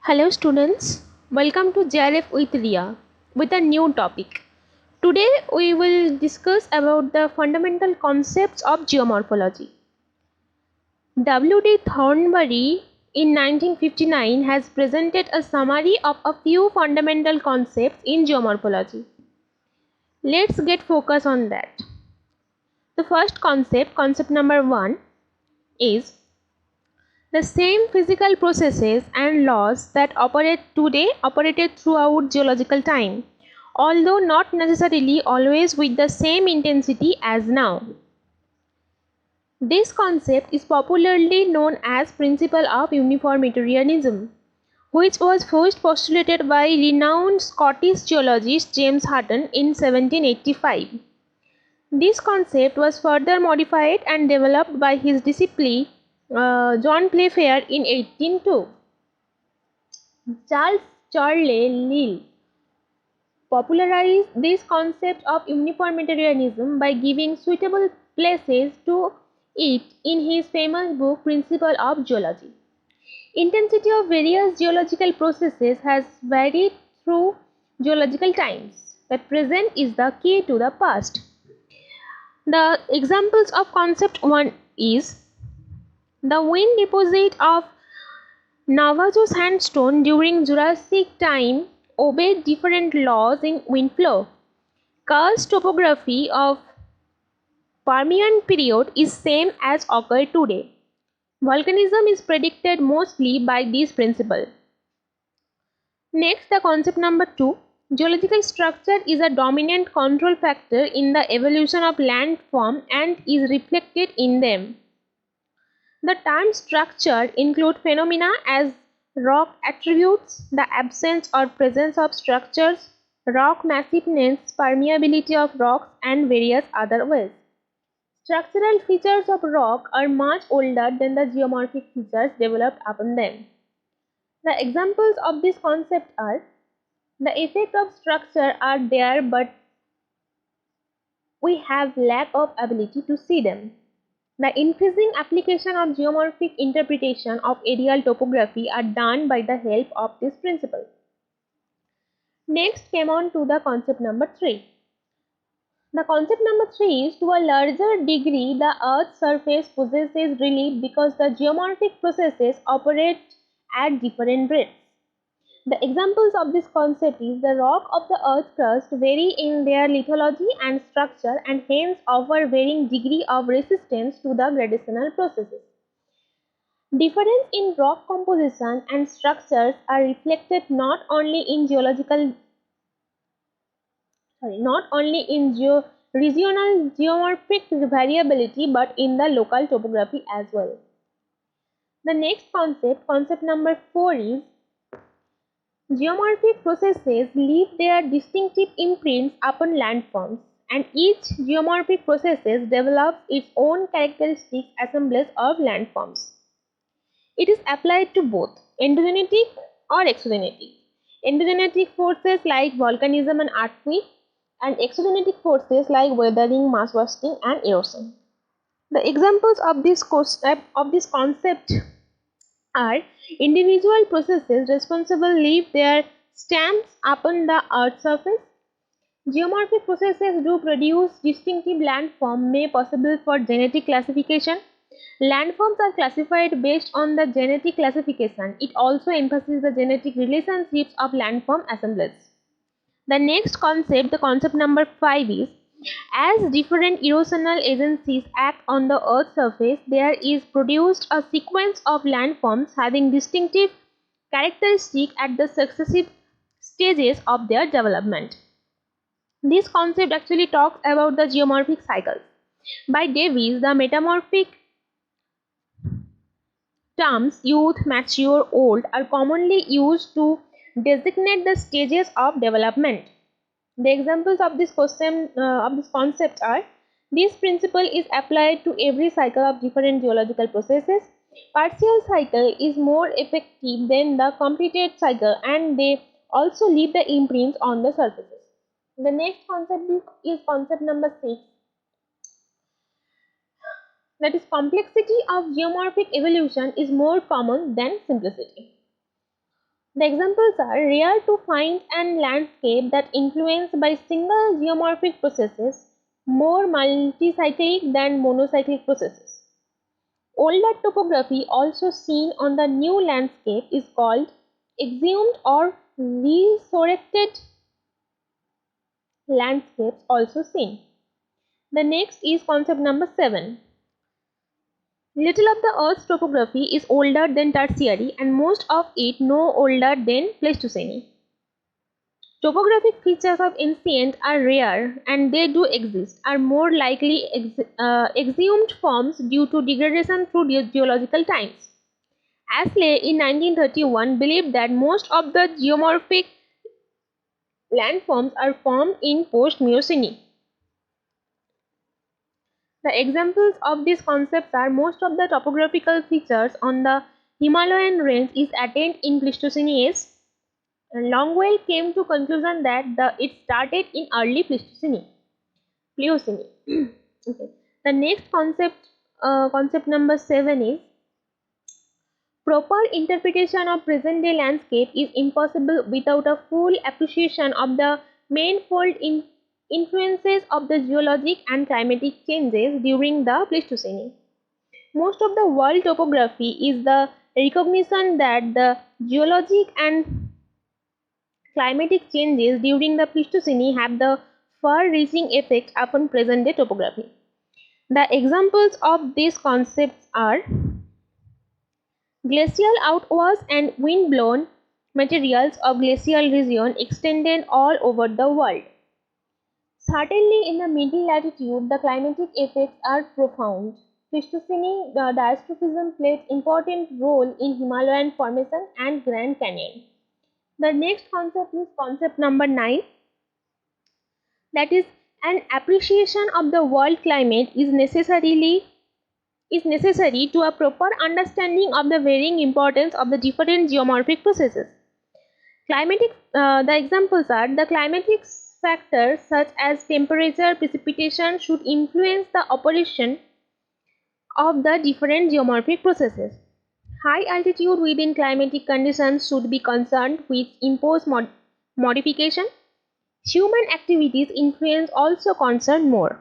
Hello students, welcome to JRF with Ria with a new topic. Today we will discuss about the fundamental concepts of geomorphology. W.D. Thornbury in 1959 has presented a summary of a few fundamental concepts in geomorphology. Let's get focus on that. The first concept, concept number 1, is the same physical processes and laws that operate today operated throughout geological time, although not necessarily always with the same intensity as now. This concept is popularly known as principle of uniformitarianism, which was first postulated by renowned Scottish geologist James Hutton in 1785. This concept was further modified and developed by his disciple John Playfair in 1802. Charles Charles Lyell popularized this concept of uniformitarianism by giving suitable places to it in his famous book Principle of Geology. Intensity of various geological processes has varied through geological times. The present is the key to the past. The examples of concept 1 is the wind deposit of Navajo sandstone during Jurassic time obeyed different laws in wind flow. Karst topography of Permian period is same as occur today. Volcanism is predicted mostly by this principle. Next, the concept number 2. Geological structure is a dominant control factor in the evolution of landform and is reflected in them. The term structure include phenomena as rock attributes, the absence or presence of structures, rock massiveness, permeability of rocks, and various other ways. Structural features of rock are much older than the geomorphic features developed upon them. The examples of this concept are the effect of structure are there, but we have lack of ability to see them. The increasing application of geomorphic interpretation of aerial topography are done by the help of this principle. Next came on to the concept number 3. The concept number 3 is to a larger degree the Earth's surface possesses relief because the geomorphic processes operate at different rates. The examples of this concept is the rock of the earth crust vary in their lithology and structure and hence offer varying degree of resistance to the gradational processes. Difference in rock composition and structures are reflected not only in regional geomorphic variability but in the local topography as well. The next concept, concept number 4 is geomorphic processes leave their distinctive imprints upon landforms, and each geomorphic process develops its own characteristic assemblage of landforms. It is applied to both endogenetic or exogenetic. Endogenetic forces like volcanism and earthquake, and exogenetic forces like weathering, mass wasting, and erosion. The examples of this concept are individual processes responsible leave their stamps upon the earth's surface. Geomorphic processes do produce distinctive landform made possible for genetic classification. Landforms are classified based on the genetic classification. It also emphasizes the genetic relationships of landform assemblages. The next concept, the concept number 5 is as different erosional agencies act on the earth's surface, there is produced a sequence of landforms having distinctive characteristics at the successive stages of their development. This concept actually talks about the geomorphic cycles. By Davies, the metamorphic terms youth, mature, old are commonly used to designate the stages of development. The examples of this concept are this principle is applied to every cycle of different geological processes. Partial cycle is more effective than the completed cycle and they also leave the imprints on the surfaces. The next concept is concept number 6, that is complexity of geomorphic evolution is more common than simplicity. The examples are rare to find an landscape that influenced by single geomorphic processes, more multicyclic than monocyclic processes. Older topography also seen on the new landscape is called exhumed or resurrected landscapes also seen. The next is concept number 7. Little of the Earth's topography is older than Tertiary and most of it no older than Pleistocene. Topographic features of ancient are rare and they do exist, are more likely exhumed forms due to degradation through geological times. Ashley in 1931 believed that most of the geomorphic landforms are formed in post-Miocene. The examples of these concepts are most of the topographical features on the Himalayan range is attained in Pleistocene age. Longwell came to conclusion that it started in early Pleistocene. Okay. The next concept number 7 is proper interpretation of present-day landscape is impossible without a full appreciation of the manifold influences of the geologic and climatic changes during the Pleistocene. Most of the world topography is the recognition that the geologic and climatic changes during the Pleistocene have the far-reaching effect upon present-day topography. The examples of these concepts are glacial outwash and wind-blown materials of glacial region extended all over the world. Certainly in the middle latitude, the climatic effects are profound. Pleistocene diastrophism played important role in Himalayan formation and Grand Canyon. The next concept is concept number 9. That is, an appreciation of the world climate is necessary to a proper understanding of the varying importance of the different geomorphic processes. The examples are the climatic factors such as temperature, precipitation should influence the operation of the different geomorphic processes. High altitude within climatic conditions should be concerned with imposed modification. Human activities influence also concern more.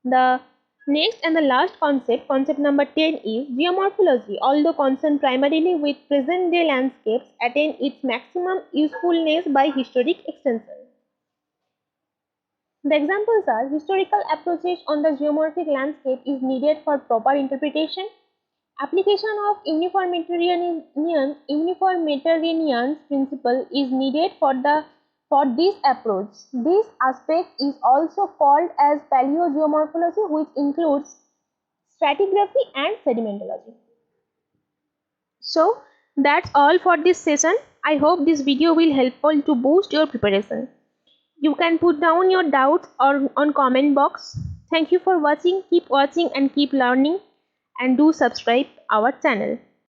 The next and the last concept number 10 is geomorphology, although concerned primarily with present-day landscapes, attain its maximum usefulness by historic extension. The examples are historical approaches on the geomorphic landscape is needed for proper interpretation. Application of uniformitarian's principle is needed for this approach. This aspect is also called as paleogeomorphology, which includes stratigraphy and sedimentology. So that's all for this session. I hope this video will helpful to boost your preparation. You can put down your doubts or on comment box. Thank you for watching. Keep watching and keep learning, and do subscribe our channel.